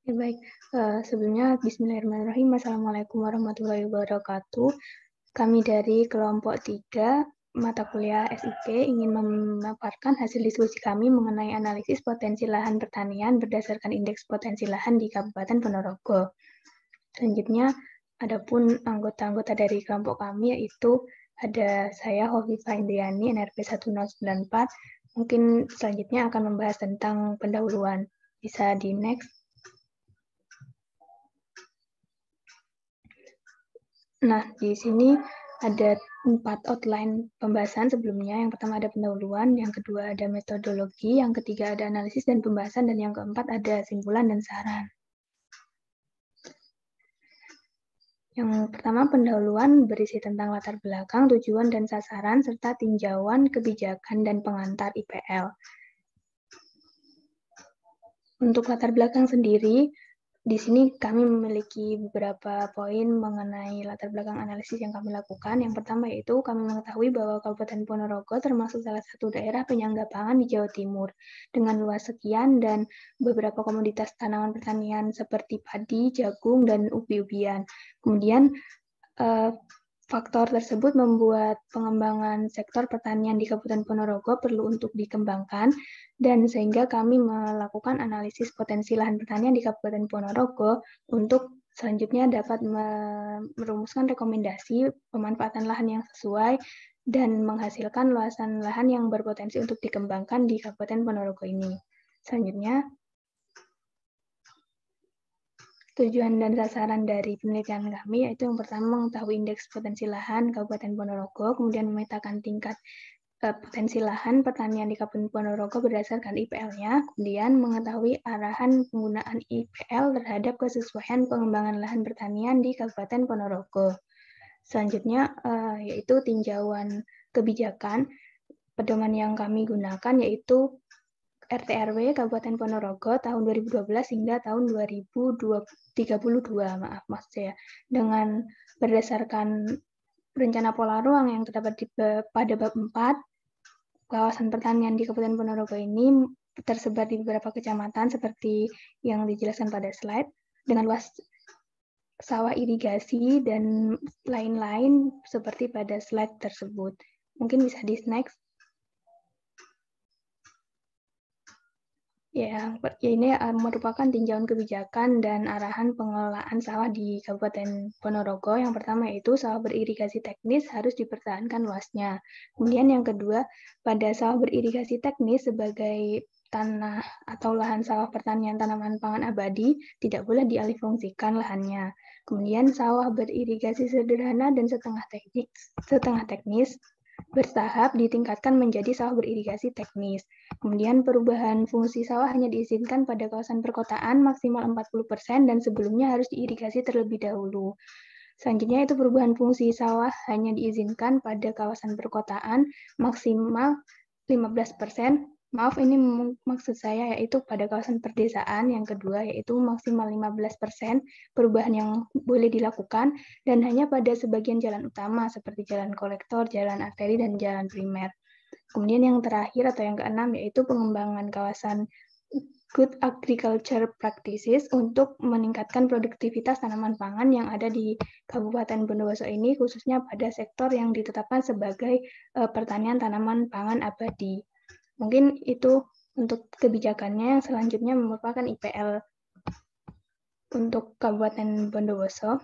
Ya, baik. Sebelumnya, Bismillahirrahmanirrahim. Assalamualaikum warahmatullahi wabarakatuh. Kami dari kelompok 3 mata kuliah SIP ingin memaparkan hasil diskusi kami mengenai analisis potensi lahan pertanian berdasarkan indeks potensi lahan di Kabupaten Ponorogo. Selanjutnya, adapun anggota-anggota dari kelompok kami yaitu ada saya, Hovifah Indriani, NRP 1094. Mungkin selanjutnya akan membahas tentang pendahuluan. Bisa di next. Nah, di sini ada 4 outline pembahasan sebelumnya. Yang pertama ada pendahuluan, yang kedua ada metodologi, yang ketiga ada analisis dan pembahasan, dan yang keempat ada simpulan dan saran. Yang pertama, pendahuluan berisi tentang latar belakang, tujuan dan sasaran, serta tinjauan, kebijakan, dan pengantar IPL. Untuk latar belakang sendiri, di sini kami memiliki beberapa poin mengenai latar belakang analisis yang kami lakukan. Yang pertama yaitu kami mengetahui bahwa Kabupaten Ponorogo termasuk salah satu daerah penyangga pangan di Jawa Timur dengan luas sekian dan beberapa komoditas tanaman pertanian seperti padi, jagung, dan ubi-ubian. Kemudian faktor tersebut membuat pengembangan sektor pertanian di Kabupaten Ponorogo perlu untuk dikembangkan, dan sehingga kami melakukan analisis potensi lahan pertanian di Kabupaten Ponorogo untuk selanjutnya dapat merumuskan rekomendasi pemanfaatan lahan yang sesuai dan menghasilkan luasan lahan yang berpotensi untuk dikembangkan di Kabupaten Ponorogo ini. Selanjutnya, tujuan dan sasaran dari penelitian kami yaitu yang pertama mengetahui indeks potensi lahan Kabupaten Ponorogo, kemudian memetakan tingkat potensi lahan pertanian di Kabupaten Ponorogo berdasarkan IPL-nya, kemudian mengetahui arahan penggunaan IPL terhadap kesesuaian pengembangan lahan pertanian di Kabupaten Ponorogo. Selanjutnya yaitu tinjauan kebijakan. Pedoman yang kami gunakan yaitu RT/RW Kabupaten Ponorogo tahun 2012 hingga tahun 2032, maksud saya. Dengan berdasarkan rencana pola ruang yang terdapat pada bab 4, kawasan pertanian di Kabupaten Ponorogo ini tersebar di beberapa kecamatan seperti yang dijelaskan pada slide, dengan luas sawah irigasi dan lain-lain seperti pada slide tersebut. Mungkin bisa di next. Ya, ini merupakan tinjauan kebijakan dan arahan pengelolaan sawah di Kabupaten Ponorogo. Yang pertama yaitu sawah beririgasi teknis harus dipertahankan luasnya. Kemudian yang kedua, pada sawah beririgasi teknis sebagai tanah atau lahan sawah pertanian tanaman pangan abadi tidak boleh dialihfungsikan lahannya. Kemudian sawah beririgasi sederhana dan setengah teknis bertahap ditingkatkan menjadi sawah beririgasi teknis. Kemudian perubahan fungsi sawah hanya diizinkan pada kawasan perkotaan maksimal 40% dan sebelumnya harus diirigasi terlebih dahulu. Selanjutnya itu perubahan fungsi sawah hanya diizinkan pada kawasan perkotaan maksimal 15%. Maaf, ini maksud saya yaitu pada kawasan perdesaan. Yang kedua yaitu maksimal 15% perubahan yang boleh dilakukan dan hanya pada sebagian jalan utama seperti jalan kolektor, jalan arteri, dan jalan primer. Kemudian yang terakhir atau yang keenam yaitu pengembangan kawasan good agriculture practices untuk meningkatkan produktivitas tanaman pangan yang ada di Kabupaten Bondowoso ini, khususnya pada sektor yang ditetapkan sebagai pertanian tanaman pangan abadi. Mungkin itu untuk kebijakannya. Yang selanjutnya merupakan IPL untuk Kabupaten Bondowoso.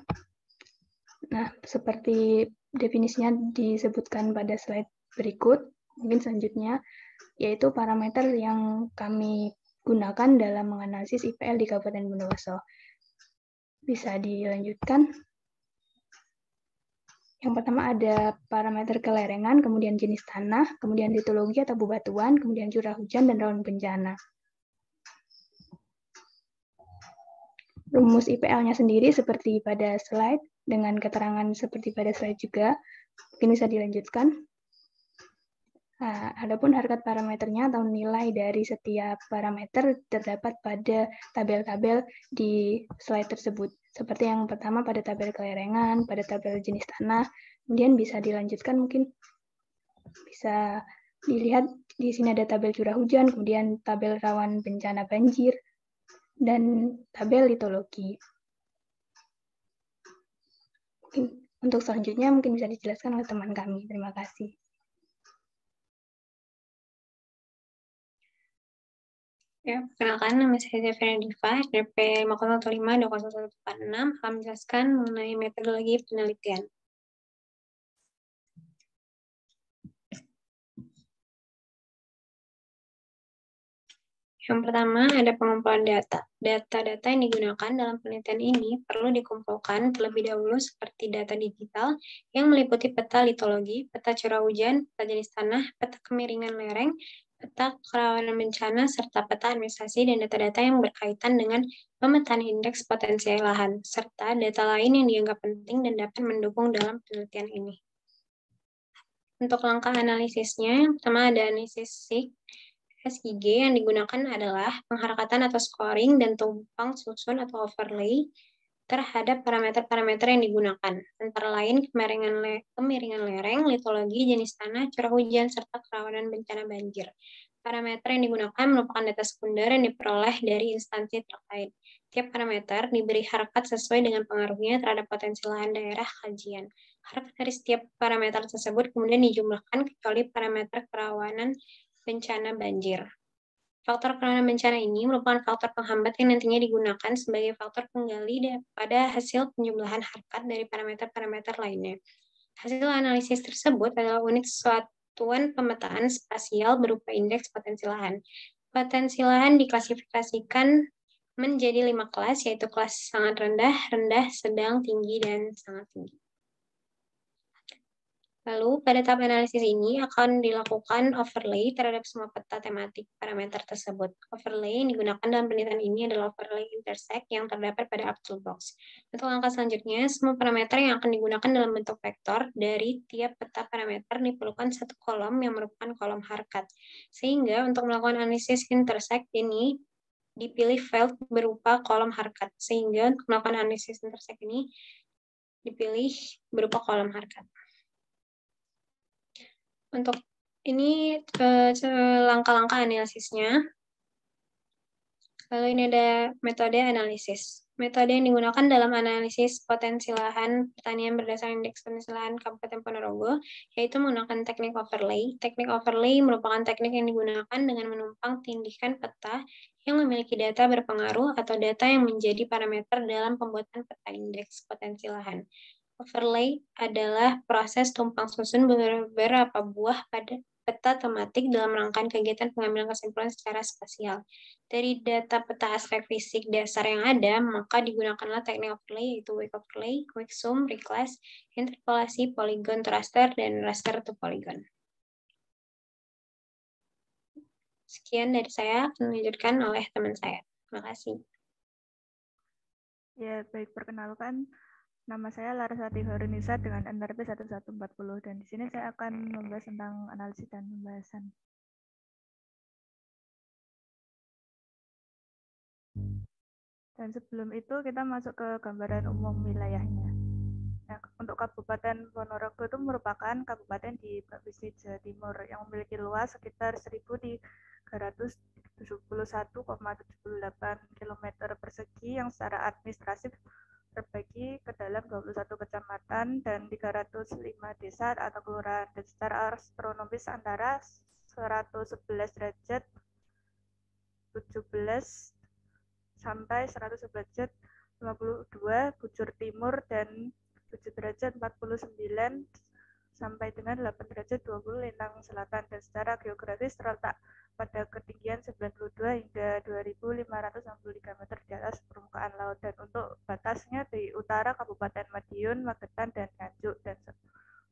Nah, seperti definisinya disebutkan pada slide berikut. Mungkin selanjutnya, yaitu parameter yang kami gunakan dalam menganalisis IPL di Kabupaten Bondowoso. Bisa dilanjutkan. Yang pertama ada parameter kelerengan, kemudian jenis tanah, kemudian litologi atau bebatuan, kemudian curah hujan, dan rawan bencana. Rumus IPL-nya sendiri seperti pada slide, dengan keterangan seperti pada slide juga. Mungkin bisa dilanjutkan. Nah, adapun harkat parameternya atau nilai dari setiap parameter terdapat pada tabel-tabel di slide tersebut. Seperti yang pertama pada tabel kelerengan, pada tabel jenis tanah, kemudian bisa dilanjutkan mungkin bisa dilihat di sini ada tabel curah hujan, kemudian tabel rawan bencana banjir. dan tabel litologi. Untuk selanjutnya mungkin bisa dijelaskan oleh teman kami. Terima kasih. Ya, perkenalkan, nama saya Zefira Diva, DP 501520146, akan menjelaskan mengenai metodologi penelitian. Yang pertama, ada pengumpulan data. Data-data yang digunakan dalam penelitian ini perlu dikumpulkan terlebih dahulu seperti data digital yang meliputi peta litologi, peta curah hujan, peta jenis tanah, peta kemiringan lereng, peta kerawanan bencana, serta peta administrasi dan data-data yang berkaitan dengan pemetaan indeks potensi lahan, serta data lain yang dianggap penting dan dapat mendukung dalam penelitian ini. Untuk langkah analisisnya, yang pertama ada analisis SIG yang digunakan adalah pengharakatan atau scoring dan tumpang susun atau overlay terhadap parameter-parameter yang digunakan, antara lain kemiringan lereng, litologi, jenis tanah, curah hujan, serta kerawanan bencana banjir. Parameter yang digunakan merupakan data sekunder yang diperoleh dari instansi terkait. Tiap parameter diberi harkat sesuai dengan pengaruhnya terhadap potensi lahan daerah kajian. Harkat dari setiap parameter tersebut kemudian dijumlahkan kecuali parameter kerawanan bencana banjir. Faktor kerawanan bencana ini merupakan faktor penghambat yang nantinya digunakan sebagai faktor penggali pada hasil penjumlahan harkat dari parameter-parameter lainnya. Hasil analisis tersebut adalah unit satuan pemetaan spasial berupa indeks potensi lahan. Potensi lahan diklasifikasikan menjadi 5 kelas, yaitu kelas sangat rendah, rendah, sedang, tinggi, dan sangat tinggi. Lalu, pada tahap analisis ini akan dilakukan overlay terhadap semua peta tematik parameter tersebut. Overlay yang digunakan dalam penelitian ini adalah overlay intersect yang terdapat pada actual box. Untuk langkah selanjutnya, semua parameter yang akan digunakan dalam bentuk vektor dari tiap peta parameter diperlukan satu kolom yang merupakan kolom harkat. Sehingga untuk melakukan analisis intersect ini dipilih file berupa kolom harkat. Sehingga untuk melakukan analisis intersect ini dipilih berupa kolom harkat. Untuk ini langkah-langkah analisisnya. Lalu ini ada metode analisis. Metode yang digunakan dalam analisis potensi lahan pertanian berdasarkan indeks potensi lahan Kabupaten Ponorogo, yaitu menggunakan teknik overlay. Teknik overlay merupakan teknik yang digunakan dengan menumpang tindikan peta yang memiliki data berpengaruh atau data yang menjadi parameter dalam pembuatan peta indeks potensi lahan. Overlay adalah proses tumpang susun beberapa buah pada peta tematik dalam rangkaian kegiatan pengambilan kesimpulan secara spasial. Dari data peta aspek fisik dasar yang ada, maka digunakanlah teknik overlay, yaitu weak overlay, quick zoom, reclass, interpolasi, polygon to raster, dan raster to polygon. Sekian dari saya, akan dilanjutkan oleh teman saya. Terima kasih. Ya, baik, perkenalkan. Nama saya Larasati Harunisa dengan NRP 1140 dan di sini saya akan membahas tentang analisis dan pembahasan. Dan sebelum itu kita masuk ke gambaran umum wilayahnya. Nah, untuk Kabupaten Ponorogo itu merupakan kabupaten di Provinsi Jawa Timur yang memiliki luas sekitar 1.371,78 km persegi yang secara administratif terbagi ke dalam 21 kecamatan dan 305 desa atau kelurahan, dan secara astronomis antara 111 derajat 17 sampai 111 derajat 52 bujur timur dan 7 derajat 49 sampai dengan 8 derajat 20 lintang selatan, dan secara geografis terletak pada ketinggian 92 hingga 2.563 meter di atas permukaan laut, dan untuk batasnya di utara Kabupaten Madiun, Magetan, dan Nganjuk, dan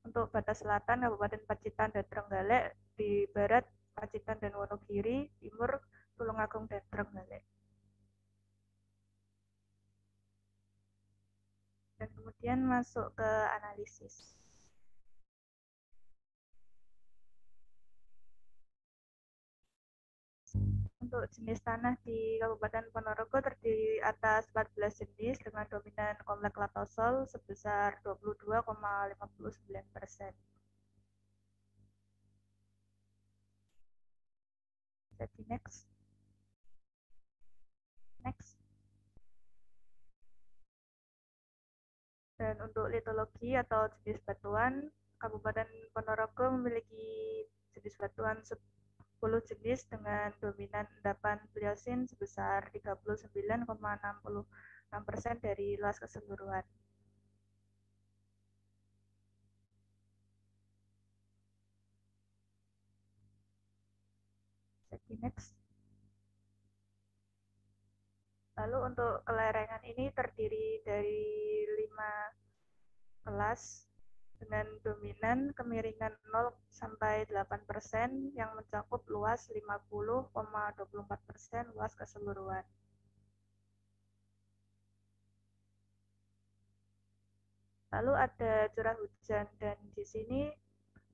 untuk batas selatan Kabupaten Pacitan dan Trenggalek, di barat Pacitan dan Wonogiri, timur Tulungagung dan Trenggalek. Dan kemudian masuk ke analisis. Untuk jenis tanah di Kabupaten Ponorogo terdiri atas 14 jenis dengan dominan kompleks latosol sebesar 22,59%. Jadi next. Dan untuk litologi atau jenis batuan, Kabupaten Ponorogo memiliki jenis batuan 10 jenis dengan dominan endapan pliocene sebesar 39,66% dari luas keseluruhan. Jadi next. Lalu untuk kelerengan ini terdiri dari 5 kelas dengan dominan kemiringan 0 sampai 8% yang mencakup luas 50,24% luas keseluruhan. Lalu ada curah hujan, dan di sini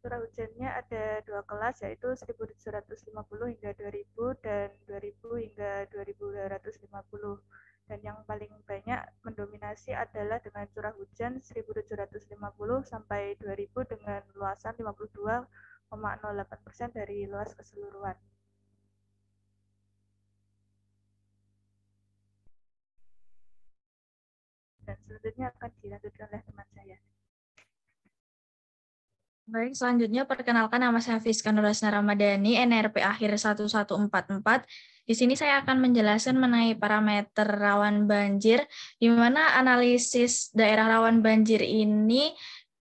curah hujannya ada 2 kelas, yaitu 1750 hingga 2000 dan 2000 hingga 2250. Dan yang paling banyak mendominasi adalah dengan curah hujan 1750 sampai 2000 dengan luasan 52,08% dari luas keseluruhan. Dan selanjutnya akan dilanjutkan oleh teman saya. Baik, selanjutnya perkenalkan nama saya Fiska Nurasna Ramadhani, NRP akhir 1144. Di sini saya akan menjelaskan mengenai parameter rawan banjir, di mana analisis daerah rawan banjir ini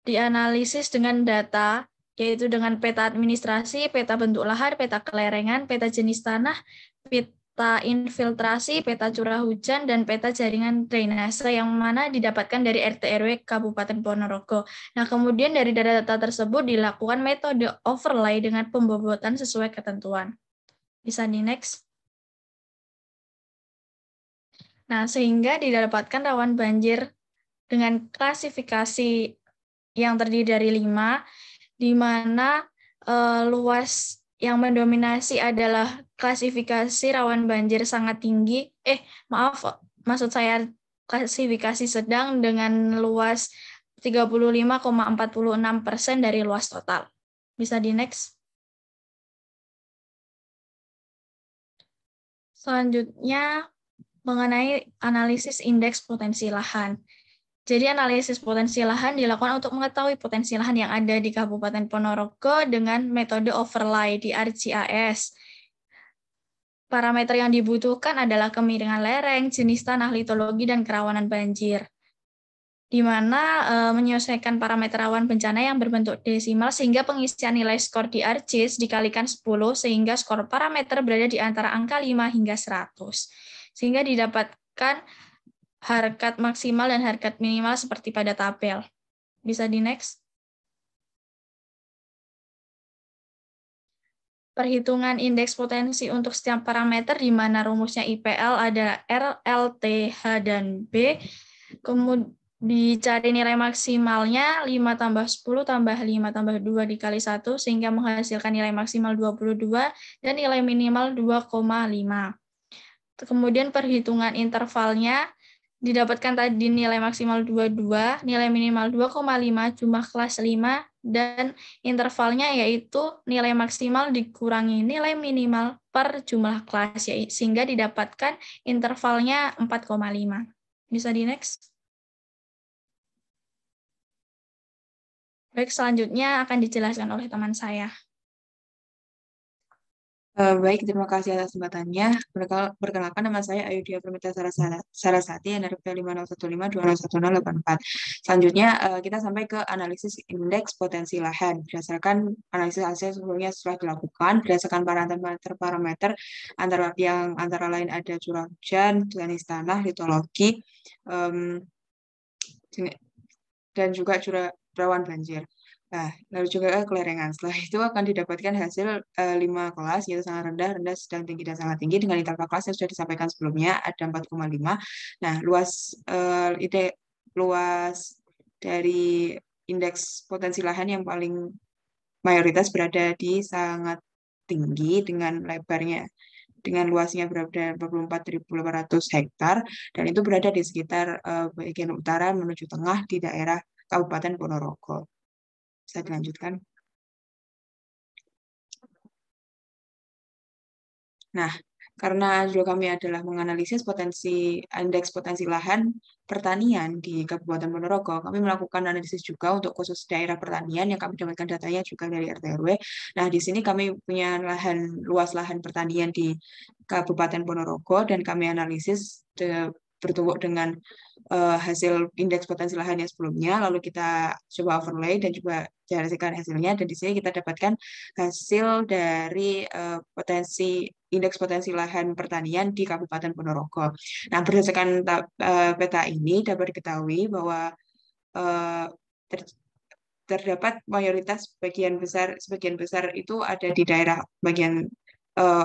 dianalisis dengan data, yaitu dengan peta administrasi, peta bentuk lahan, peta kelerengan, peta jenis tanah, peta infiltrasi, peta curah hujan, dan peta jaringan drainase yang mana didapatkan dari RT/RW Kabupaten Ponorogo. Nah, kemudian dari data tersebut dilakukan metode overlay dengan pembobotan sesuai ketentuan. Bisa di next. Nah, sehingga didapatkan rawan banjir dengan klasifikasi yang terdiri dari 5, di mana luas yang mendominasi adalah klasifikasi rawan banjir sangat tinggi. Maksud saya klasifikasi sedang dengan luas 35,46% dari luas total. Bisa di next. Selanjutnya, mengenai analisis indeks potensi lahan. Jadi analisis potensi lahan dilakukan untuk mengetahui potensi lahan yang ada di Kabupaten Ponorogo dengan metode overlay di ArcGIS. Parameter yang dibutuhkan adalah kemiringan lereng, jenis tanah, litologi, dan kerawanan banjir. Di mana menyelesaikan parameter rawan bencana yang berbentuk desimal sehingga pengisian nilai skor di ArcGIS dikalikan 10 sehingga skor parameter berada di antara angka 5 hingga 100. Sehingga didapatkan harkat maksimal dan harkat minimal seperti pada tabel. Bisa di next. Perhitungan indeks potensi untuk setiap parameter di mana rumusnya IPL ada R, L, T, H, dan B. Kemudian dicari nilai maksimalnya 5 tambah 10 tambah 5 tambah 2 dikali 1 sehingga menghasilkan nilai maksimal 22 dan nilai minimal 2,5. Kemudian perhitungan intervalnya didapatkan tadi nilai maksimal 22, nilai minimal 2,5, jumlah kelas 5, dan intervalnya yaitu nilai maksimal dikurangi nilai minimal per jumlah kelas, sehingga didapatkan intervalnya 4,5. Bisa di next. Baik, selanjutnya akan dijelaskan oleh teman saya. Baik, terima kasih atas kesempatannya. Perkenalkan, nama saya Ayudhya Permita Sarasati, NRP 5015201084. Selanjutnya kita sampai ke analisis indeks potensi lahan. Berdasarkan analisis hasil sebelumnya setelah dilakukan, berdasarkan parameter antara lain ada curah hujan, jenis tanah, litologi, dan juga curah rawan banjir. Nah, lalu juga kelerengan. Setelah itu akan didapatkan hasil 5 kelas, yaitu sangat rendah, rendah, sedang, tinggi, dan sangat tinggi. Dengan interval kelas yang sudah disampaikan sebelumnya, ada 4,5. Nah, luas dari indeks potensi lahan yang paling mayoritas berada di sangat tinggi dengan lebarnya, dengan luasnya berada 44.800 hektar, dan itu berada di sekitar bagian utara menuju tengah di daerah Kabupaten Ponorogo. Bisa dilanjutkan. Nah, Karena judul kami adalah menganalisis indeks potensi lahan pertanian di Kabupaten Ponorogo, kami melakukan analisis juga untuk khusus daerah pertanian yang kami dapatkan datanya juga dari RT RW. Nah, di sini kami punya luas lahan pertanian di Kabupaten Ponorogo dan kami analisis bertumbuk dengan hasil indeks potensi lahan yang sebelumnya, lalu kita coba overlay dan juga dihasilkan hasilnya, dan di sini kita dapatkan hasil dari indeks potensi lahan pertanian di Kabupaten Ponorogo. Nah, berdasarkan peta ini dapat diketahui bahwa terdapat mayoritas sebagian besar itu ada di daerah bagian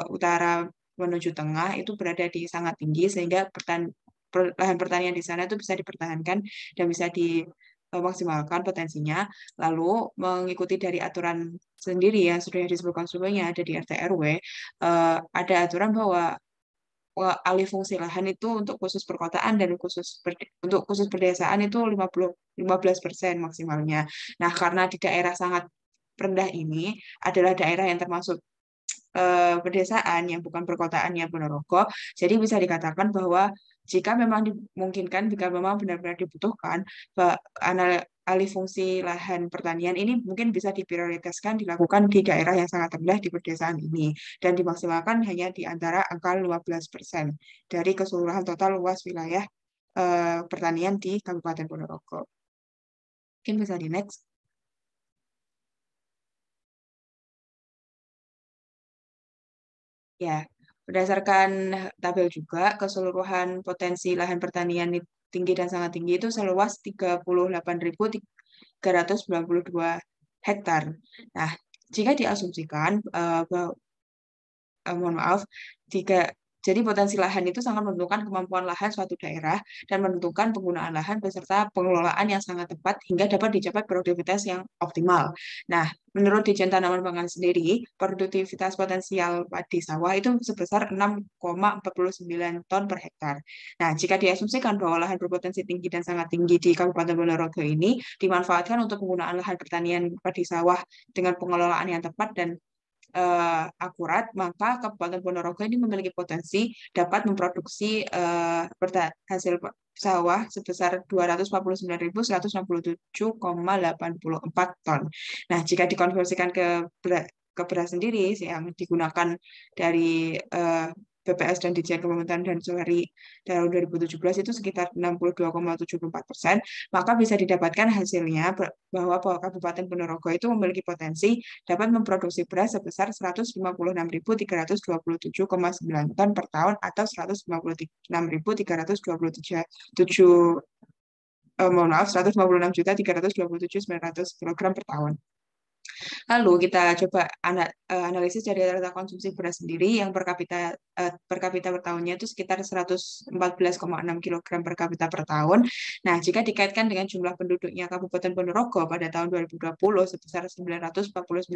utara menuju tengah, itu berada di sangat tinggi sehingga lahan pertanian di sana itu bisa dipertahankan dan bisa dimaksimalkan potensinya. Lalu mengikuti dari aturan sendiri yang sudah disebutkan sebelumnya ada di RT RW, ada aturan bahwa alih fungsi lahan itu untuk khusus perkotaan dan untuk khusus pedesaan itu 15% maksimalnya. Nah, karena di daerah sangat rendah ini adalah daerah yang termasuk pedesaan yang bukan perkotaannya Ponorogo, jadi bisa dikatakan bahwa jika memang dimungkinkan, jika memang benar-benar dibutuhkan, alih fungsi lahan pertanian ini mungkin bisa diprioritaskan dilakukan di daerah yang sangat rendah di pedesaan ini dan dimaksimalkan hanya di antara angka 15% dari keseluruhan total luas wilayah pertanian di Kabupaten Ponorogo. Mungkin bisa di next. Ya, berdasarkan tabel juga, keseluruhan potensi lahan pertanian tinggi dan sangat tinggi itu seluas 38.392 hektar. Nah, jika diasumsikan, mohon maaf, jadi potensi lahan itu sangat menentukan kemampuan lahan suatu daerah dan menentukan penggunaan lahan beserta pengelolaan yang sangat tepat hingga dapat dicapai produktivitas yang optimal. Nah, menurut Ditjen Tanaman Pangan sendiri, produktivitas potensial padi sawah itu sebesar 6,49 ton per hektar. Nah, jika diasumsikan bahwa lahan berpotensi tinggi dan sangat tinggi di Kabupaten Ponorogo ini dimanfaatkan untuk penggunaan lahan pertanian padi sawah dengan pengelolaan yang tepat dan akurat, maka Kabupaten Ponorogo ini memiliki potensi dapat memproduksi hasil sawah sebesar 249.167,84 ton. Nah, jika dikonversikan ke beras sendiri yang digunakan dari BPS dan Ditjen Kepemimpinan dan Sehari tahun 2017 itu sekitar 62,74%, maka bisa didapatkan hasilnya bahwa Kabupaten Ponorogo itu memiliki potensi dapat memproduksi beras sebesar 156.327,9 ton per tahun atau 156.327,900 kg per tahun. Lalu kita coba analisis dari data konsumsi beras sendiri yang per kapita per tahunnya itu sekitar 114,6 kg per kapita per tahun. Nah, jika dikaitkan dengan jumlah penduduknya Kabupaten Ponorogo pada tahun 2020 sebesar 949.320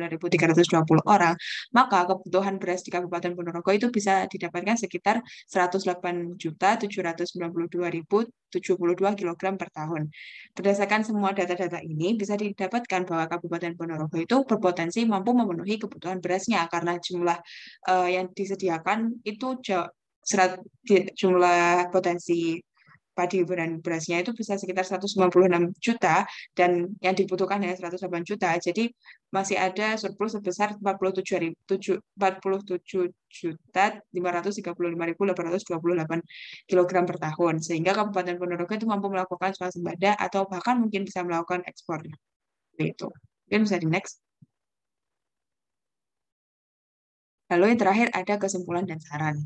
orang, maka kebutuhan beras di Kabupaten Ponorogo itu bisa didapatkan sekitar 108.792.072 kg per tahun. Berdasarkan semua data-data ini, bisa didapatkan bahwa Kabupaten Ponorogo itu berpotensi mampu memenuhi kebutuhan berasnya karena jumlah yang disediakan itu jumlah potensi padi dan berasnya itu bisa sekitar 196 juta dan yang dibutuhkan hanya 108 juta. Jadi masih ada surplus sebesar 47.535.828 kg per tahun. Sehingga Kabupaten Ponorogo itu mampu melakukan swasembada atau bahkan mungkin bisa melakukan ekspor. Itu. Mungkin bisa di next. Lalu yang terakhir ada kesimpulan dan saran.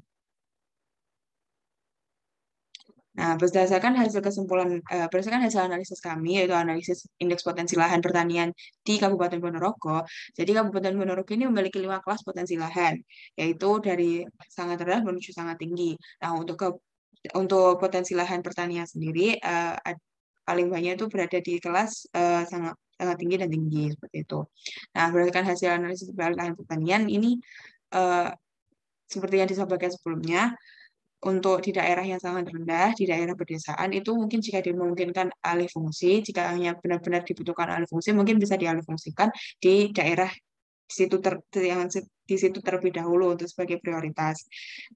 Nah, berdasarkan hasil analisis kami, yaitu analisis indeks potensi lahan pertanian di Kabupaten Ponorogo, jadi Kabupaten Ponorogo ini memiliki 5 kelas potensi lahan, yaitu dari sangat rendah menuju sangat tinggi. Nah, untuk potensi lahan pertanian sendiri, paling banyak itu berada di kelas sangat tinggi dan tinggi, seperti itu. Nah, berdasarkan hasil analisis lahan pertanian ini, seperti yang disampaikan sebelumnya, untuk di daerah yang sangat rendah, di daerah pedesaan, itu mungkin jika dimungkinkan alih fungsi, jika hanya benar-benar dibutuhkan alih fungsi, mungkin bisa dialih fungsikan di daerah di situ terlebih dahulu untuk sebagai prioritas.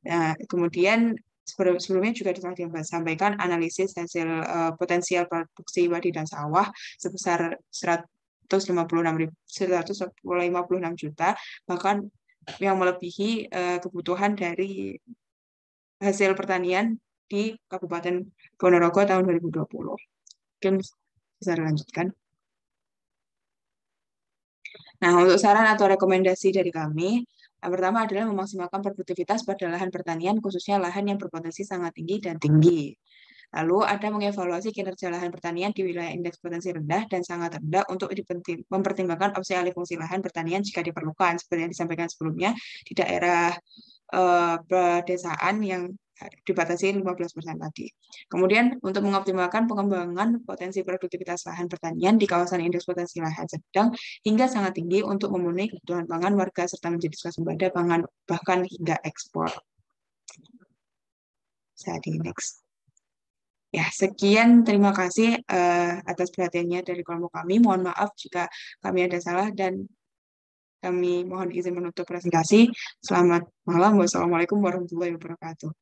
Nah, kemudian sebelumnya juga telah disampaikan analisis hasil potensial produksi padi dan sawah sebesar 156 juta, bahkan yang melebihi kebutuhan dari hasil pertanian di Kabupaten Ponorogo tahun 2020. Mungkin bisa dilanjutkan. Nah, untuk saran atau rekomendasi dari kami, yang pertama adalah memaksimalkan produktivitas pada lahan pertanian, khususnya lahan yang berpotensi sangat tinggi dan tinggi. Lalu ada mengevaluasi kinerja lahan pertanian di wilayah indeks potensi rendah dan sangat rendah untuk mempertimbangkan opsi alih fungsi lahan pertanian jika diperlukan, seperti yang disampaikan sebelumnya di daerah pedesaan yang dibatasi 15% tadi. Kemudian untuk mengoptimalkan pengembangan potensi produktivitas lahan pertanian di kawasan indeks potensi lahan sedang hingga sangat tinggi untuk memenuhi kebutuhan pangan warga serta menjadi swasembada pangan bahkan hingga ekspor. Saat ini next. Ya, sekian terima kasih atas perhatiannya dari kelompok kami. Mohon maaf jika kami ada salah dan kami mohon izin menutup presentasi. Selamat malam. Wassalamualaikum warahmatullahi wabarakatuh.